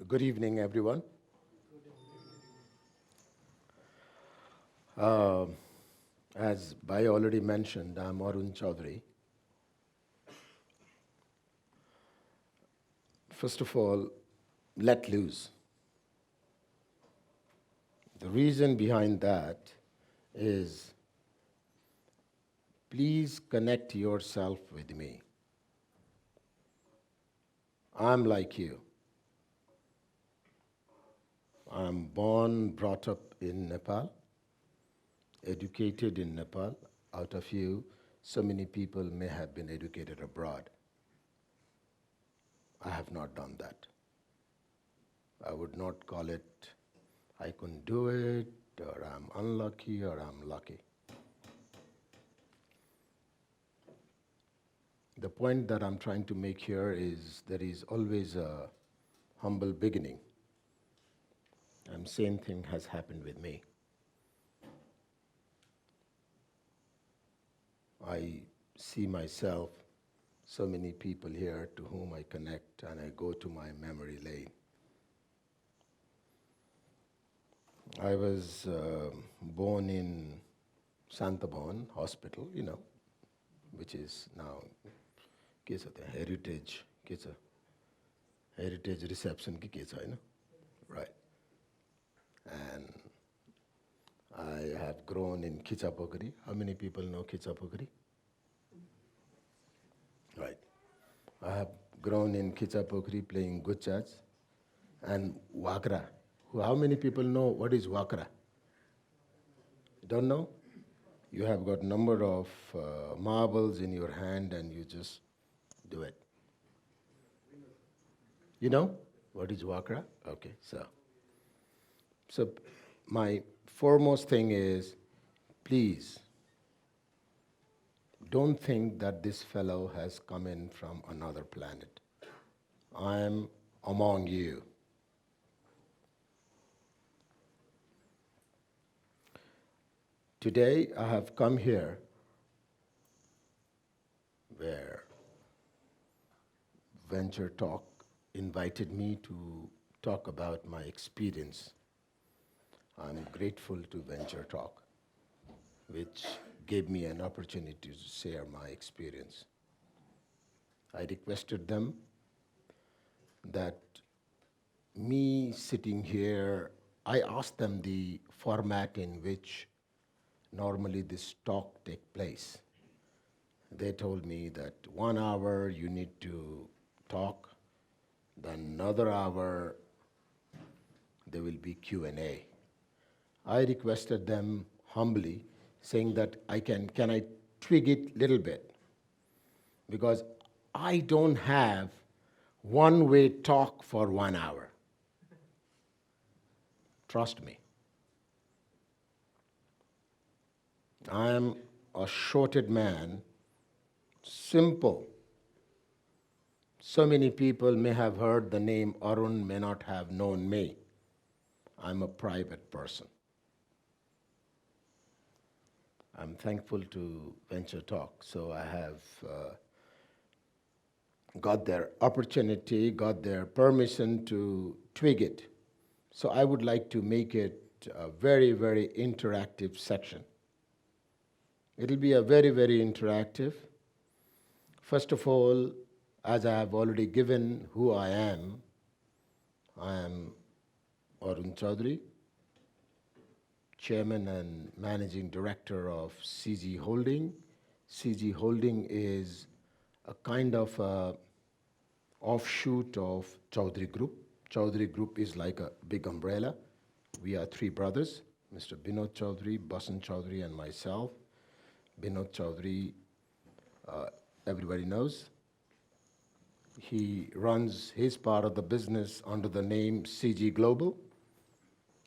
Good evening, everyone. Um as Bai already mentioned, I'm Arun Chaudhary. First of all, let loose. The reason behind that is please connect yourself with me. I'm like you. I'm born, brought up in Nepal, educated in Nepal. Out of you, so many people may have been educated abroad. I have not done that. I would not call it I couldn't do it, or I'm unlucky, or I'm lucky. The point that I'm trying to make here is there is always a humble beginning, and same thing has happened with me. I see myself, so many people here to whom I connect, and I go to my memory lane. I was born in Santabon Hospital, which is now के छ त्यहाँ heritage के छ heritage reception के छ हैन, right? And I have grown in Kichapokari. How many people know Kichapokari? Right. I have grown in Kichapokari playing guchas and wakra. How many people know what is wakra? Don't know? You have got number of marbles in your hand and you just do it. You know what is wakra? Okay, so my foremost thing is, please don't think that this fellow has come in from another planet. I'm among you. Today I have come here where Venture Talk invited me to talk about my experience. I'm grateful to Venture Talk, which gave me an opportunity to share my experience. I requested them that me sitting here, I asked them the format in which normally this talk take place. They told me that 1 hour you need to talk, then another hour there will be Q&A. I requested them humbly, saying that can I twig it a little bit? Because I don't have one-way talk for 1 hour. Trust me. I am a shorted man, simple. So many people may have heard the name Arun, may not have known me. I'm a private person. I'm thankful to Venture Talk, so I have got their opportunity, got their permission to twig it. So I would like to make it a very, very interactive section. It'll be a very, very interactive. First of all, as I have already given who I am Arun Chaudhary, Chairman and Managing Director of CG Holding. CG Holding is a kind of a offshoot of Chaudhary Group. Chaudhary Group is like a big umbrella. We are three brothers, Mr. Binod Chaudhary, Basan Chaudhary, and myself. Binod Chaudhary, everybody knows. He runs his part of the business under the name CG Global.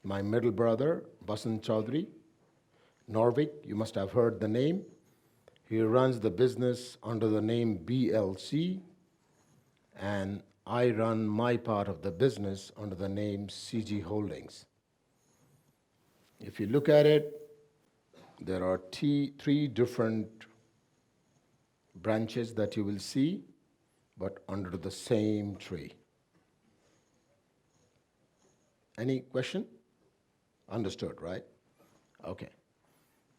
My middle brother, Basan Chaudhary, Norvik, you must have heard the name. He runs the business under the name BLC, and I run my part of the business under the name CG Holdings. If you look at it, there are three different branches that you will see, but under the same tree. Any question? Understood, right? Okay.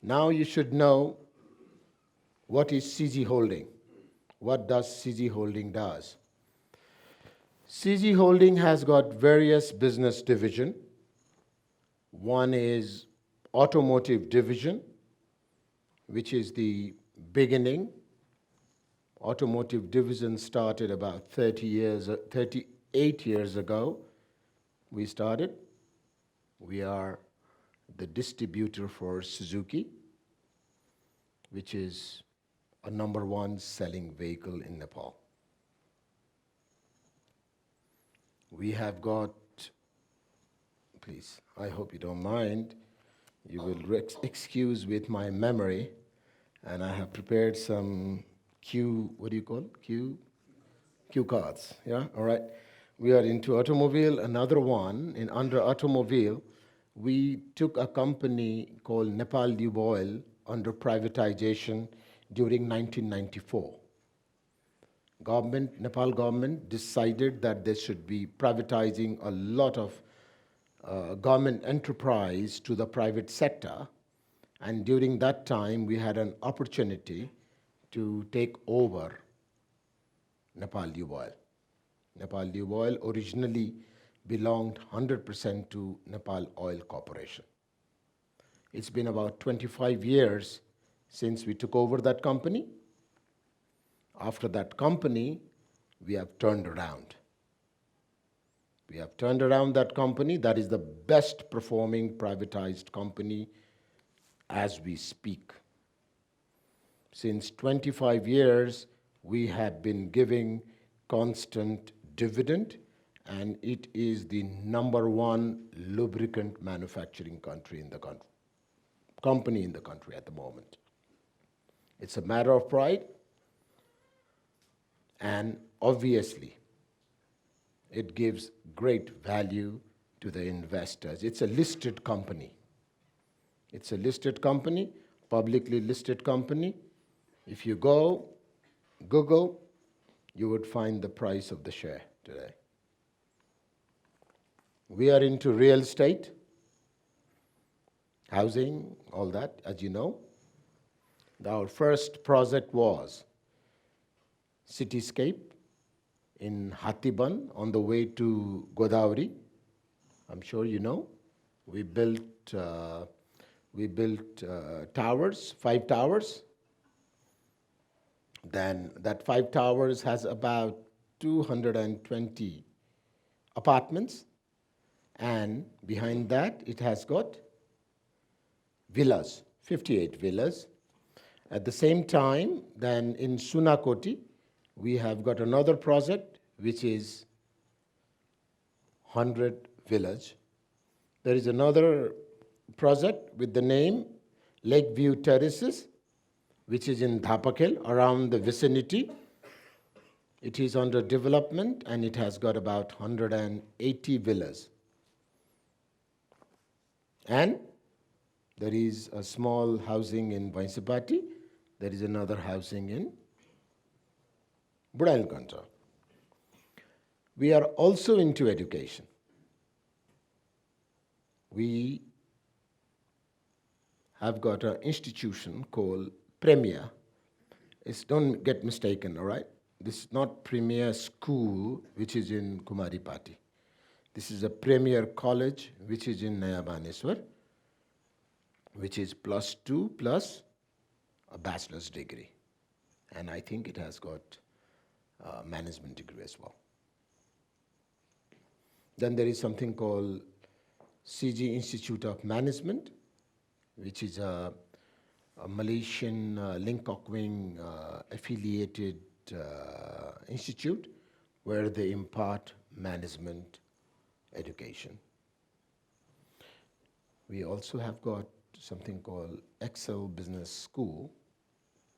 Now you should know what is CG Holding. What does CG Holding does? CG Holding has got various business division. One is automotive division, which is the beginning. Automotive division started about 38 years ago. We started. We are the distributor for Suzuki, which is a number one selling vehicle in Nepal. We have got, please, I hope you don't mind, you will excuse with my memory, and I have prepared some what do you call it? Cue cards, yeah, all right. We are into automobile. Another one, under automobile, we took a company called Nepal Lube Oil under privatization during 1994. Nepal government decided that they should be privatizing a lot of government enterprise to the private sector. And during that time, we had an opportunity to take over Nepal Lube Oil. Nepal Lube Oil originally belonged 100% to Nepal Oil Corporation. It's been about 25 years since we took over that company. After that company, we have turned around. We have turned around that company. That is the best performing privatized company as we speak. Since 25 years, we have been giving constant dividend, and it is the number one lubricant manufacturing company in the country at the moment. It's a matter of pride, and obviously, it gives great value to the investors. It's a listed company. It's a listed company, publicly listed company. If you go Google, you would find the price of the share today. We are into real estate, housing, all that, as you know. Our first project was Cityscape in Hatiban on the way to Godavari. I'm sure you know. We built towers, 5 towers. Then that 5 towers has about 220 apartments, and behind that it has got villas, 58 villas. At the same time, then in Sunakoti, we have got another project which is 100 villas. There is another project with the name Lakeview Terraces, which is in Dhapakel, around the vicinity. It is under development, and it has got about 180 villas. And there is a small housing in Vaisapati. There is another housing in Budailkanta. We are also into education. We have got an institution called Premier. Don't get mistaken, all right? This is not Premier School, which is in Kumaripati. This is a Premier College, which is in Naya Baneswar, which is +2 plus a bachelor's degree. And I think it has got a management degree as well. Then there is something called CG Institute of Management, which is a Malaysian Linkokwing affiliated institute where they impart management education. We also have got something called Excel Business School,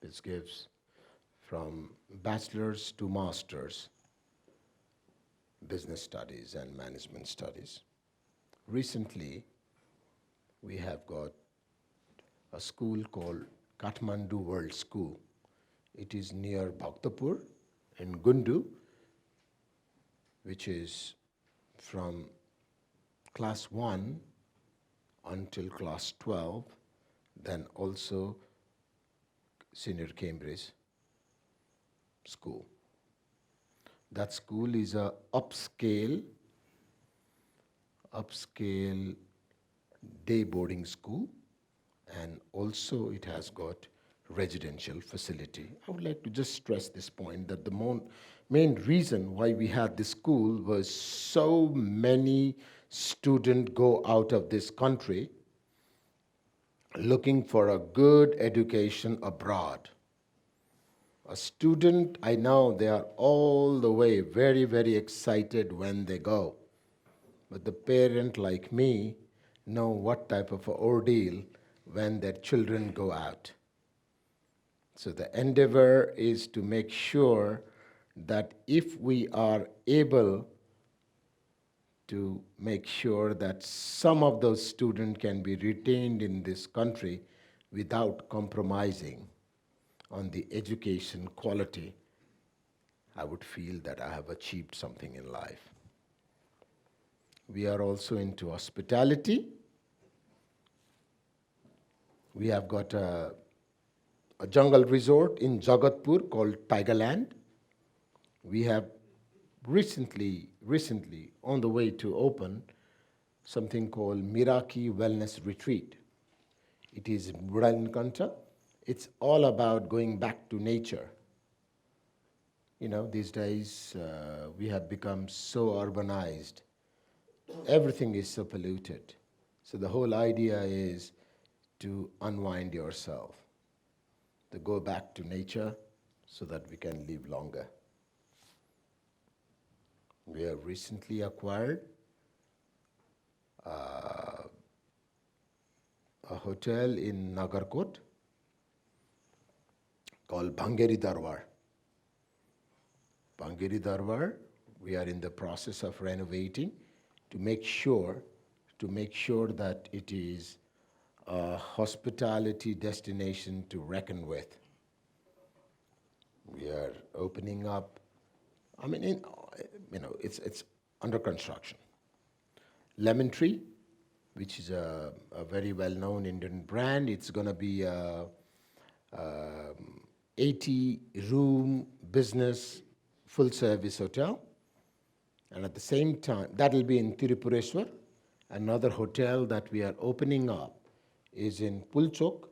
which gives from bachelor's to master's business studies and management studies. Recently, we have got a school called Katmandu World School. It is near Bhaktapur in Gundu, which is from class 1 until class 12, then also Senior Cambridge School. That school is a upscale day boarding school, and also it has got residential facility. I would like to just stress this point that the main reason why we had this school was so many students go out of this country looking for a good education abroad. A student, I know they are all the way very, very excited when they go. But the parent like me know what type of an ordeal when their children go out. So the endeavor is to make sure that if we are able to make sure that some of those students can be retained in this country without compromising on the education quality, I would feel that I have achieved something in life. We are also into hospitality. We have got a jungle resort in Jagatpur called Tigerland. We have recently on the way to open something called Miraki Wellness Retreat. It is in Budankanta. It's all about going back to nature. You know, these days we have become so urbanized. Everything is so polluted. So the whole idea is to unwind yourself, to go back to nature so that we can live longer. We have recently acquired a hotel in Nagarkot called Bhangeri Darbar. Bhangeri Darbar, we are in the process of renovating to make sure that it is a hospitality destination to reckon with. We are opening up. I mean, it's under construction. Lemon Tree, which is a very well-known Indian brand. It's going to be a 80-room business full-service hotel. And at the same time, that will be in Tirupureshwar. Another hotel that we are opening up is in Pulchok,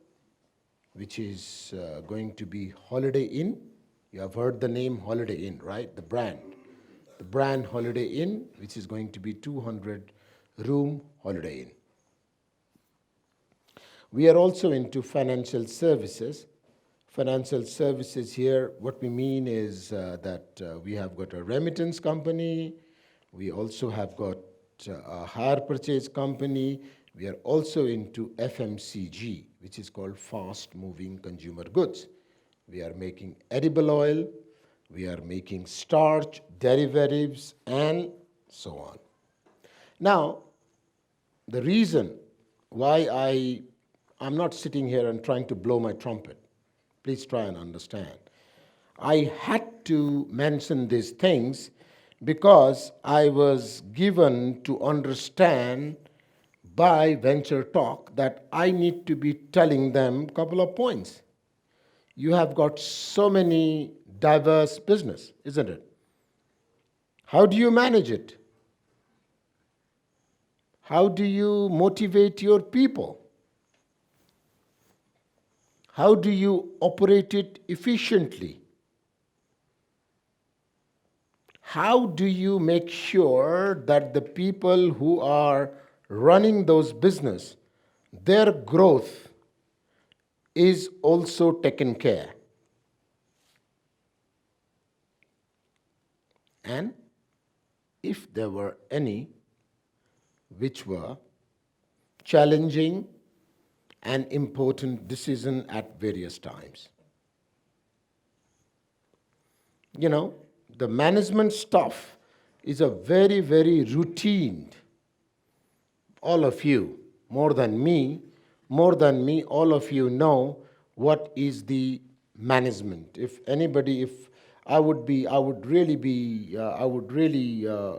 which is going to be Holiday Inn. You have heard the name Holiday Inn, right? The brand Holiday Inn, which is going to be 200-room Holiday Inn. We are also into financial services. Financial services here, what we mean is that we have got a remittance company. We also have got a hire purchase company. We are also into FMCG, which is called fast-moving consumer goods. We are making edible oil. We are making starch, derivatives, and so on. Now, the reason why I'm not sitting here and trying to blow my trumpet, please try and understand. I had to mention these things because I was given to understand by Venture Talk that I need to be telling them a couple of points. You have got so many diverse business, isn't it? How do you manage it? How do you motivate your people? How do you operate it efficiently? How do you make sure that the people who are running those business, their growth is also taken care? And if there were any which were challenging and important decision at various times. You know, the management stuff is a very, very routine. All of you, more than me, all of you know what is the management. If I would really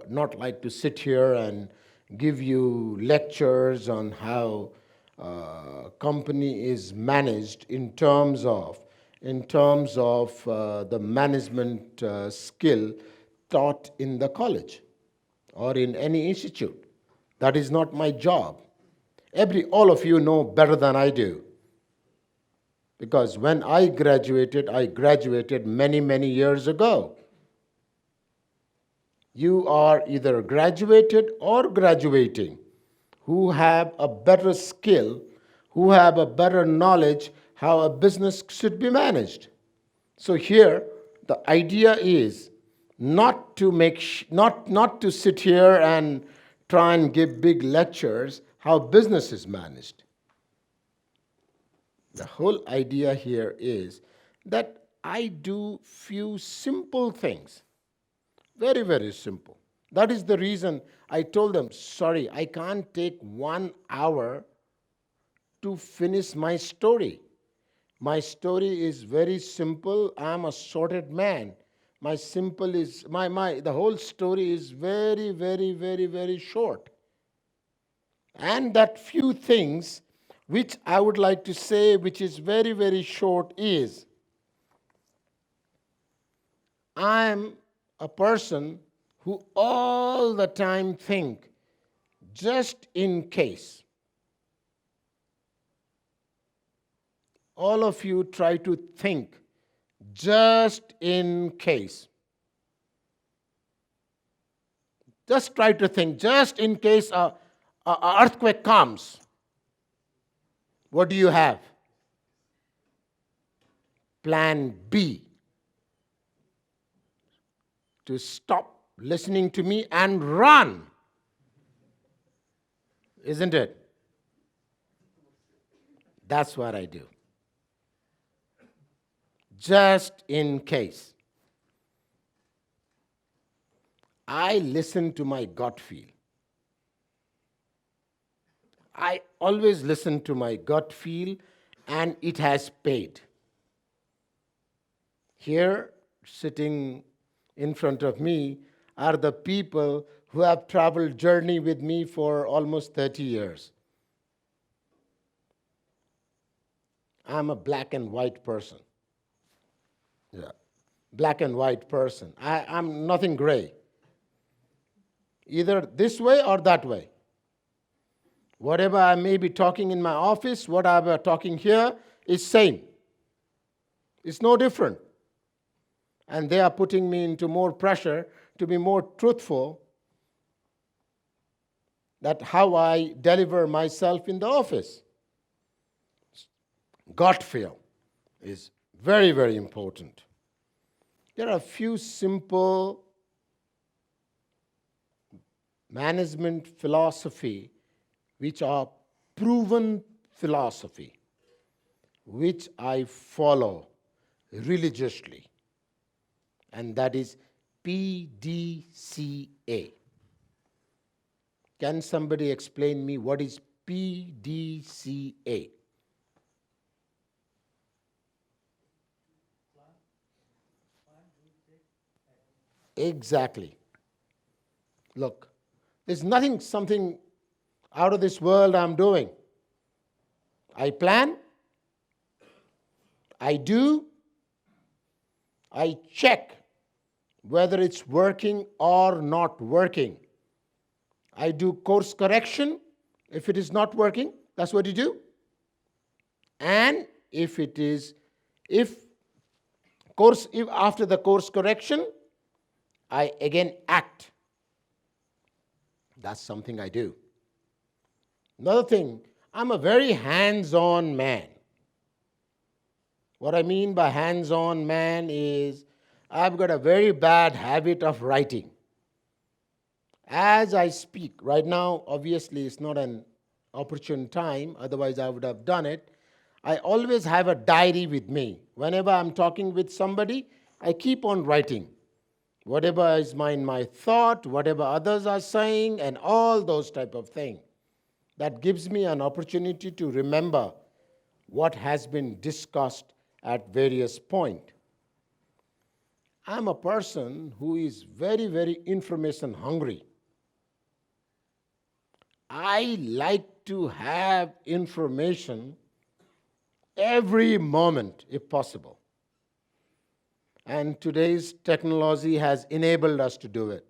not like to sit here and give you lectures on how company is managed in terms of the management skill taught in the college or in any institute. That is not my job. All of you know better than I do. Because when I graduated many, many years ago. You are either graduated or graduating who have a better skill, who have a better knowledge how a business should be managed. So here, the idea is not to not to sit here and try and give big lectures how business is managed. The whole idea here is that I do few simple things. Very, very simple. That is the reason I told them, sorry, I can't take 1 hour to finish my story. My story is very simple. I'm a sorted man. The whole story is very, very, very, very short. And that few things which I would like to say, which is very, very short, is I'm a person who all the time think, just in case. All of you try to think, just in case. Just try to think, just in case a earthquake comes. What do you have? Plan B. To stop listening to me and run. Isn't it? That's what I do. Just in case. I listen to my gut feel. I always listen to my gut feel, and it has paid. Here, sitting in front of me, are the people who have traveled journey with me for almost 30 years. I'm a black and white person. Yeah, black and white person. I'm nothing gray. Either this way or that way. Whatever I may be talking in my office, what I'm talking here is same. It's no different. And they are putting me into more pressure to be more truthful, that how I deliver myself in the office. Gut feel is very, very important. There are a few simple management philosophy which are proven philosophy, which I follow religiously. And that is PDCA. Can somebody explain me what is PDCA? Exactly. Look, there's something out of this world I'm doing. I plan, I do, I check whether it's working or not working. I do course correction. If it is not working, that's what you do. And if after the course correction, I again act. That's something I do. Another thing, I'm a very hands-on man. What I mean by hands-on man is I've got a very bad habit of writing. As I speak, right now, obviously it's not an opportune time, otherwise I would have done it. I always have a diary with me. Whenever I'm talking with somebody, I keep on writing. Whatever is in my thought, whatever others are saying, and all those type of things. That gives me an opportunity to remember what has been discussed at various points. I'm a person who is very, very information hungry. I like to have information every moment, if possible. And today's technology has enabled us to do it.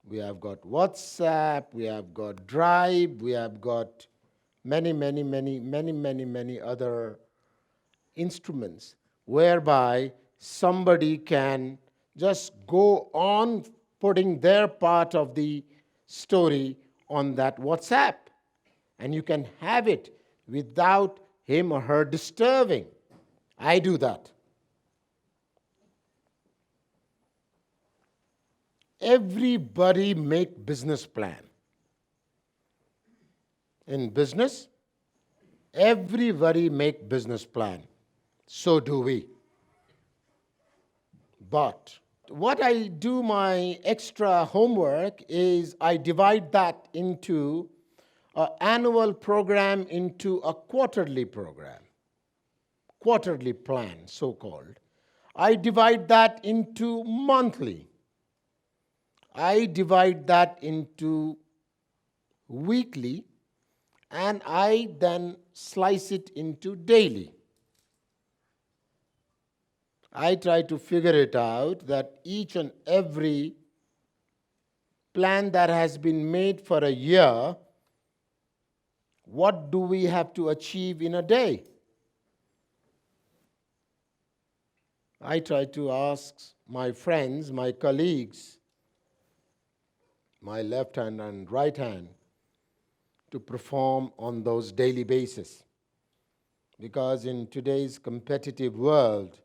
We have got WhatsApp, we have got Drive, we have got many other instruments whereby somebody can just go on putting their part of the story on that WhatsApp, and you can have it without him or her disturbing. I do that. Everybody make business plan. In business, everybody make business plan. So do we. But what I do my extra homework is I divide that into an annual program into a quarterly program, quarterly plan, so-called. I divide that into monthly. I divide that into weekly, and I then slice it into daily. I try to figure it out that each and every plan that has been made for a year, what do we have to achieve in a day? I try to ask my friends, my colleagues, my left hand and right hand, to perform on those daily basis. Because in today's competitive world,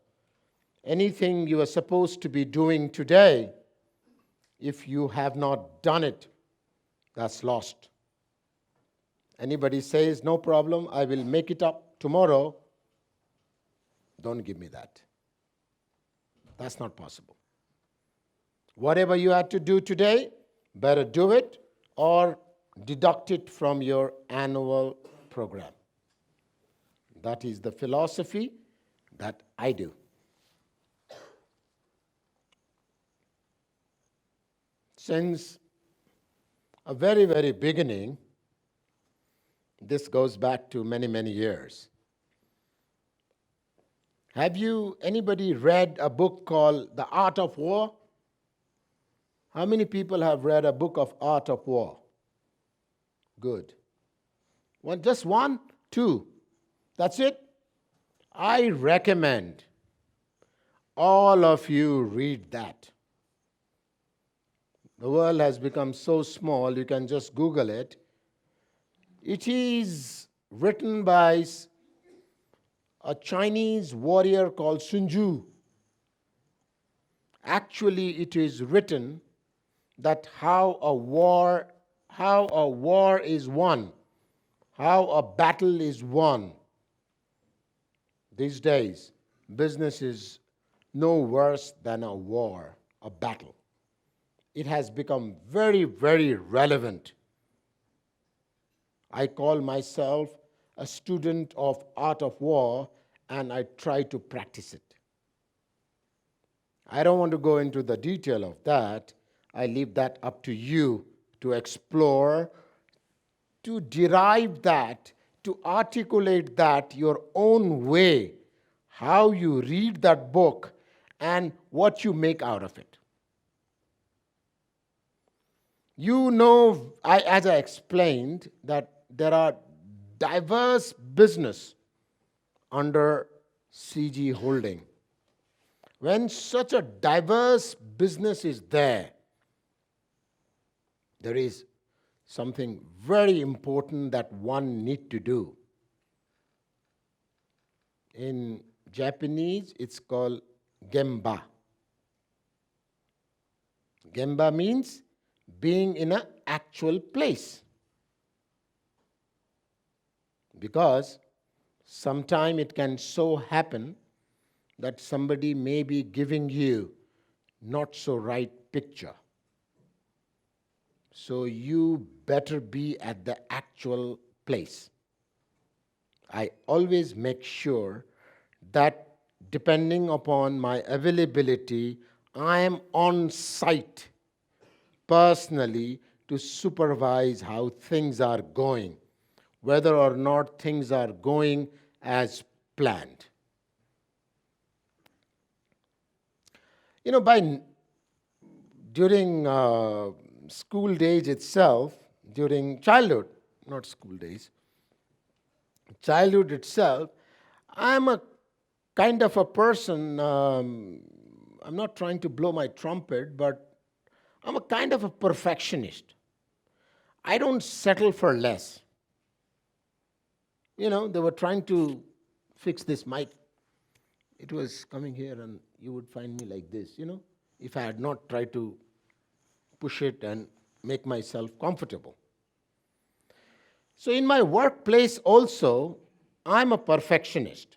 anything you are supposed to be doing today, if you have not done it, that's lost. Anybody says, no problem, I will make it up tomorrow, don't give me that. That's not possible. Whatever you had to do today, better do it or deduct it from your annual program. That is the philosophy that I do. Since a very beginning, this goes back to many years. Have anybody read a book called The Art of War? How many people have read a book of Art of War? Good. Just one? Two? That's it? I recommend all of you read that. The world has become so small, you can just Google it. It is written by a Chinese warrior called Sun Tzu. Actually, it is written that how a war is won, how a battle is won. These days, business is no worse than a war, a battle. It has become very relevant. I call myself a student of Art of War, and I try to practice it. I don't want to go into the detail of that. I leave that up to you to explore, to derive that, to articulate that your own way, how you read that book and what you make out of it. You know, as I explained, that there are diverse business under CG Holding. When such a diverse business is there is something very important that one need to do. In Japanese, it's called gemba. Gemba means being in an actual place. Because sometime it can so happen that somebody may be giving you not so right picture. So you better be at the actual place. I always make sure that depending upon my availability, I am on site personally to supervise how things are going, whether or not things are going as planned. During school days itself, during childhood, not school days, childhood itself, I'm a kind of a person, I'm not trying to blow my trumpet, but I'm a kind of a perfectionist. I don't settle for less. They were trying to fix this mic. It was coming here, and you would find me like this, if I had not tried to push it and make myself comfortable. So in my workplace also, I'm a perfectionist.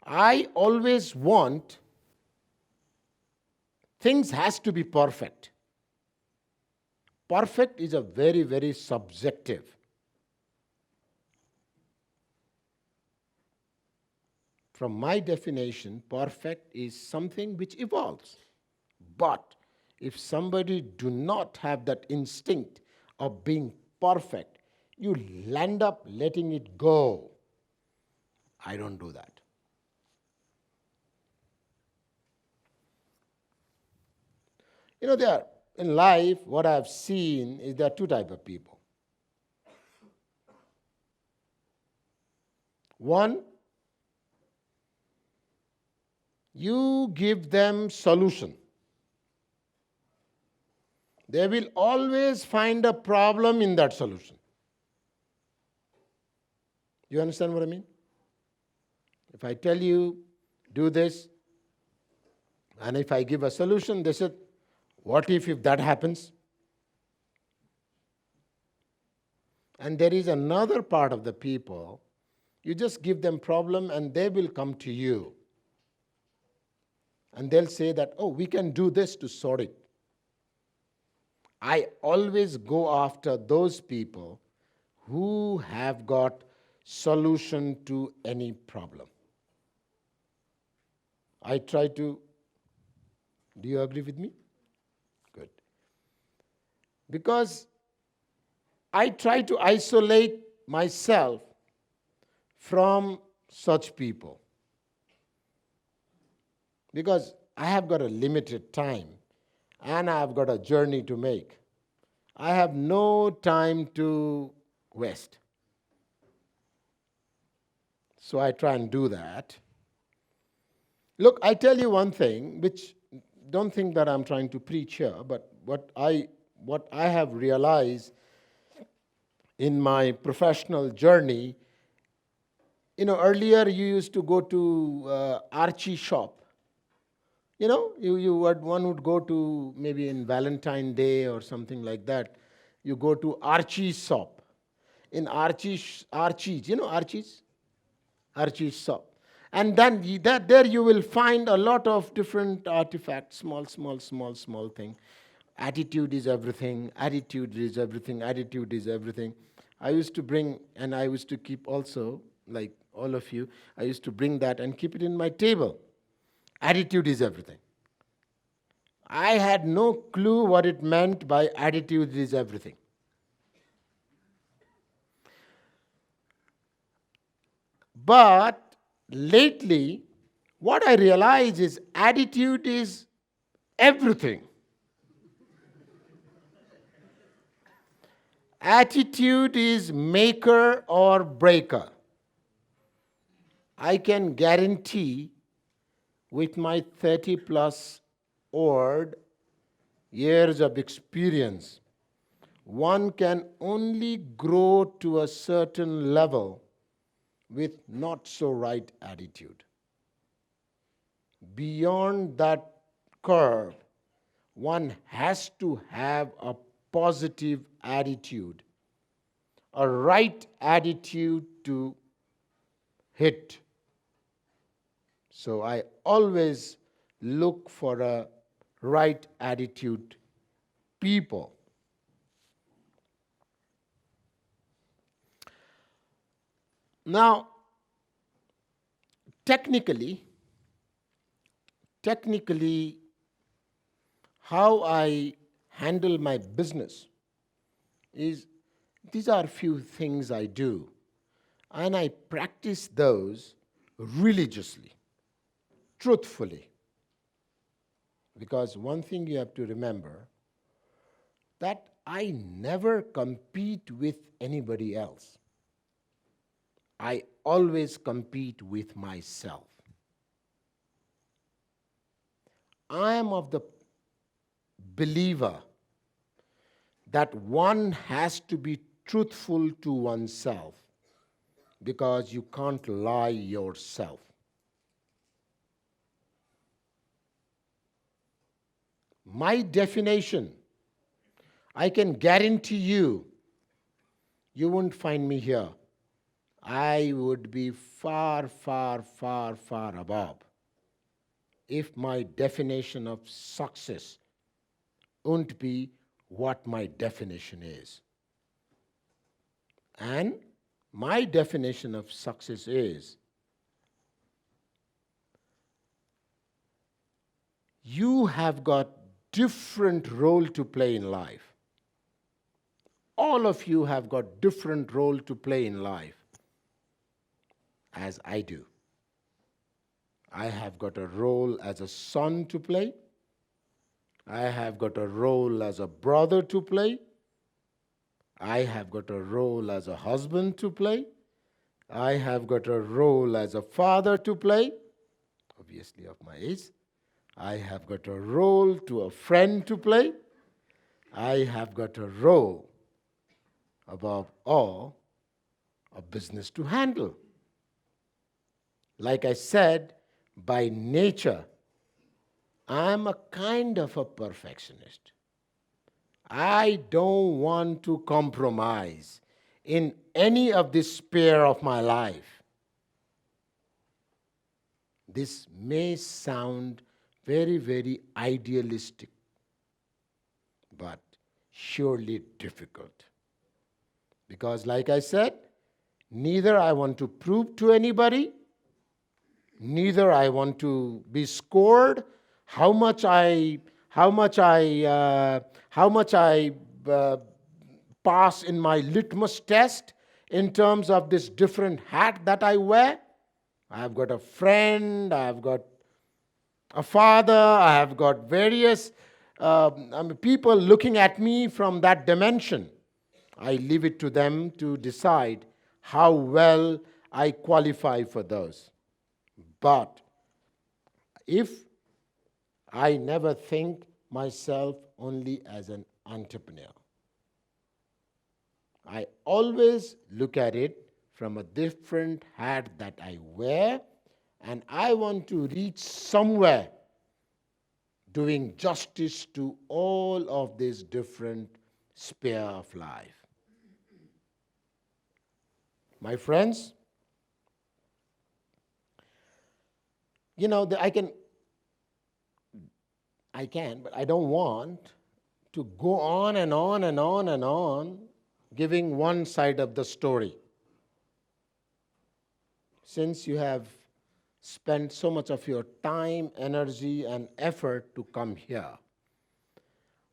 I always want things has to be perfect. Perfect is a very, very subjective. From my definition, perfect is something which evolves. But if somebody do not have that instinct of being perfect, you end up letting it go. I don't do that. There in life, what I've seen is there are two types of people. One, you give them solution. They will always find a problem in that solution. You understand what I mean? If I tell you, do this, and if I give a solution, they said, what if that happens? And there is another part of the people, you just give them problem and they will come to you. And they'll say that, oh, we can do this to sort it. I always go after those people who have got solution to any problem. I try to, do you agree with me? Good. Because I try to isolate myself from such people. Because I have got a limited time and I have got a journey to make. I have no time to waste. So I try and do that. Look, I tell you one thing, which don't think that I'm trying to preach here, but what I have realized in my professional journey, earlier you used to go to Archie shop. One would go to maybe in Valentine Day or something like that. You go to Archie's shop. In Archie's, Archie's? Archie's shop. And then there you will find a lot of different artifacts, small thing. Attitude is everything, attitude is everything, attitude is everything. I used to bring, and I used to keep also, like all of you, I used to bring that and keep it in my table. Attitude is everything. I had no clue what it meant by attitude is everything. But lately, what I realize is attitude is everything. Attitude is maker or breaker. I can guarantee with my 30 plus odd years of experience, one can only grow to a certain level with not so right attitude. Beyond that curve, one has to have a positive attitude, a right attitude to hit. So I always look for a right attitude people. Now, technically, how I handle my business is these are few things I do, and I practice those religiously, truthfully. Because one thing you have to remember that I never compete with anybody else. I always compete with myself. I am of the believer that one has to be truthful to oneself because you can't lie yourself. My definition, I can guarantee you, you won't find me here. I would be far, far, far, far above if my definition of success won't be what my definition is. And my definition of success is you have got different role to play in life. All of you have got different role to play in life, as I do. I have got a role as a son to play. I have got a role as a brother to play. I have got a role as a husband to play. I have got a role as a father to play, obviously of my age. I have got a role to a friend to play. I have got a role, above all, a business to handle. Like I said, by nature, I'm a kind of a perfectionist. I don't want to compromise in any of this sphere of my life. This may sound very, very idealistic, but surely difficult. Because like I said, neither I want to prove to anybody, neither I want to be scored how much I pass in my litmus test in terms of this different hat that I wear. I have got a friend, I have got a father, I have got various people looking at me from that dimension. I leave it to them to decide how well I qualify for those. But if I never think myself only as an entrepreneur, I always look at it from a different hat that I wear, and I want to reach somewhere doing justice to all of these different spheres of life. My friends, I can, but I don't want to go on and on and on and on giving one side of the story. Since you have spent so much of your time, energy, and effort to come here,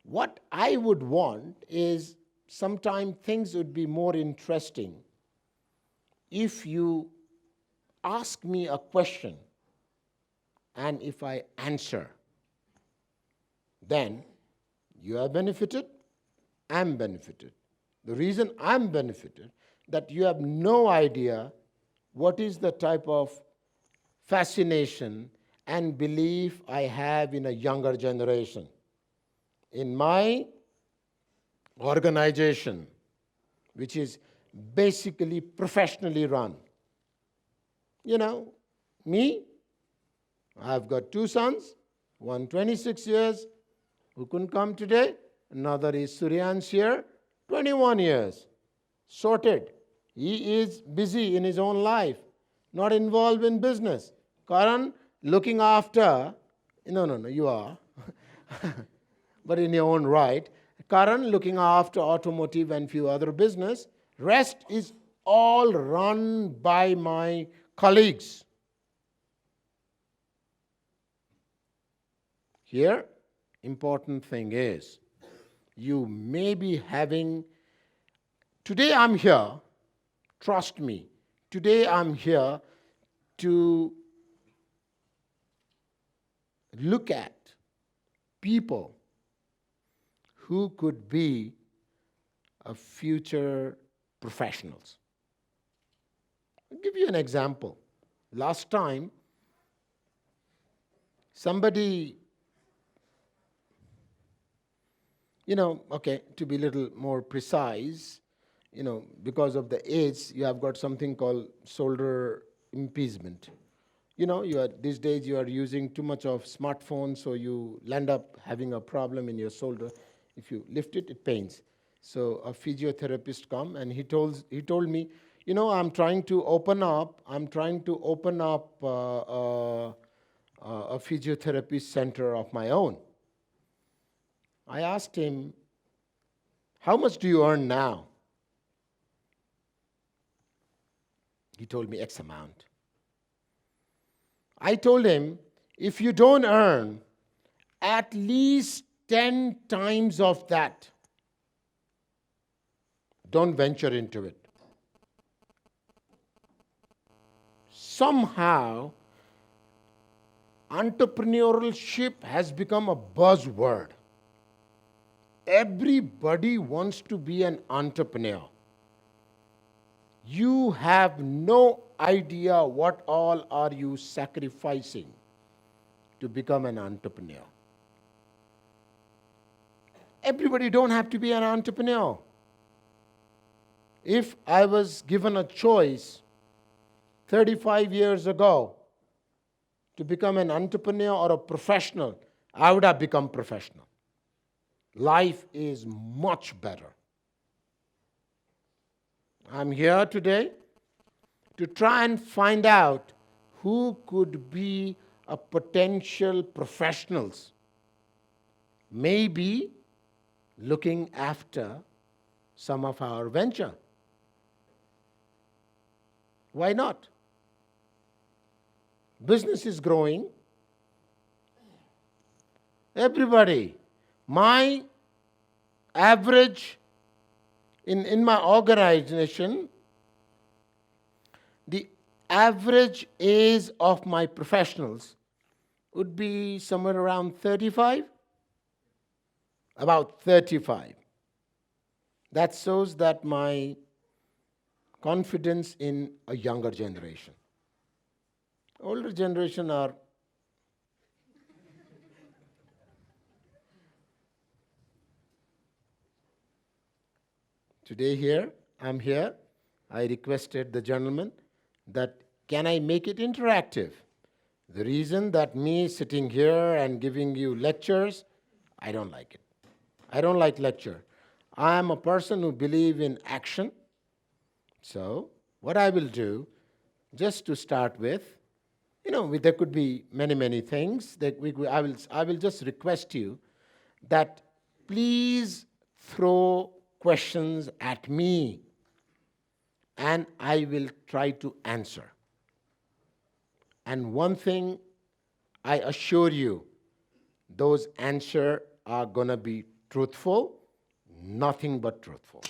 what I would want is sometimes things would be more interesting if you ask me a question and if I answer. Then you are benefited, I'm benefited. The reason I'm benefited, that you have no idea what is the type of fascination and belief I have in a younger generation. In my organization, which is basically professionally run, me, I've got two sons, one 26 years, who couldn't come today. Another is Suryansh here, 21 years. Sorted. He is busy in his own life, not involved in business. Karan, looking after, no, you are, but in your own right. Karan, looking after automotive and few other business. Rest is all run by my colleagues. Here, important thing is, You may be having, today I'm here, trust me, today I'm here to look at people who could be a future professionals. I'll give you an example. Last time, somebody, to be a little more precise, because of the age, you have got something called shoulder impingement. These days you are using too much of smartphones, so you end up having a problem in your shoulder. If you lift it, it pains. So a physiotherapist come and he told me, I'm trying to open up a physiotherapy center of my own. I asked him, how much do you earn now? He told me X amount. I told him, if you don't earn at least 10 times of that, don't venture into it. Somehow, entrepreneurship has become a buzzword. Everybody wants to be an entrepreneur. You have no idea what all are you sacrificing to become an entrepreneur. Everybody don't have to be an entrepreneur. If I was given a choice 35 years ago to become an entrepreneur or a professional, I would have become professional. Life is much better. I'm here today to try and find out who could be a potential professionals, maybe looking after some of our venture. Why not? Business is growing. Everybody. My average in my organization, the average age of my professionals would be somewhere around 35. About 35. That shows that my confidence in a younger generation. Older generation are today here, I'm here. I requested the gentleman that can I make it interactive? The reason that me sitting here and giving you lectures, I don't like it. I don't like lecture. I am a person who believes in action. So what I will do, just to start with, there could be many, many things that I will just request you that please throw questions at me and I will try to answer. And one thing I assure you, those answers are going to be truthful, nothing but truthful.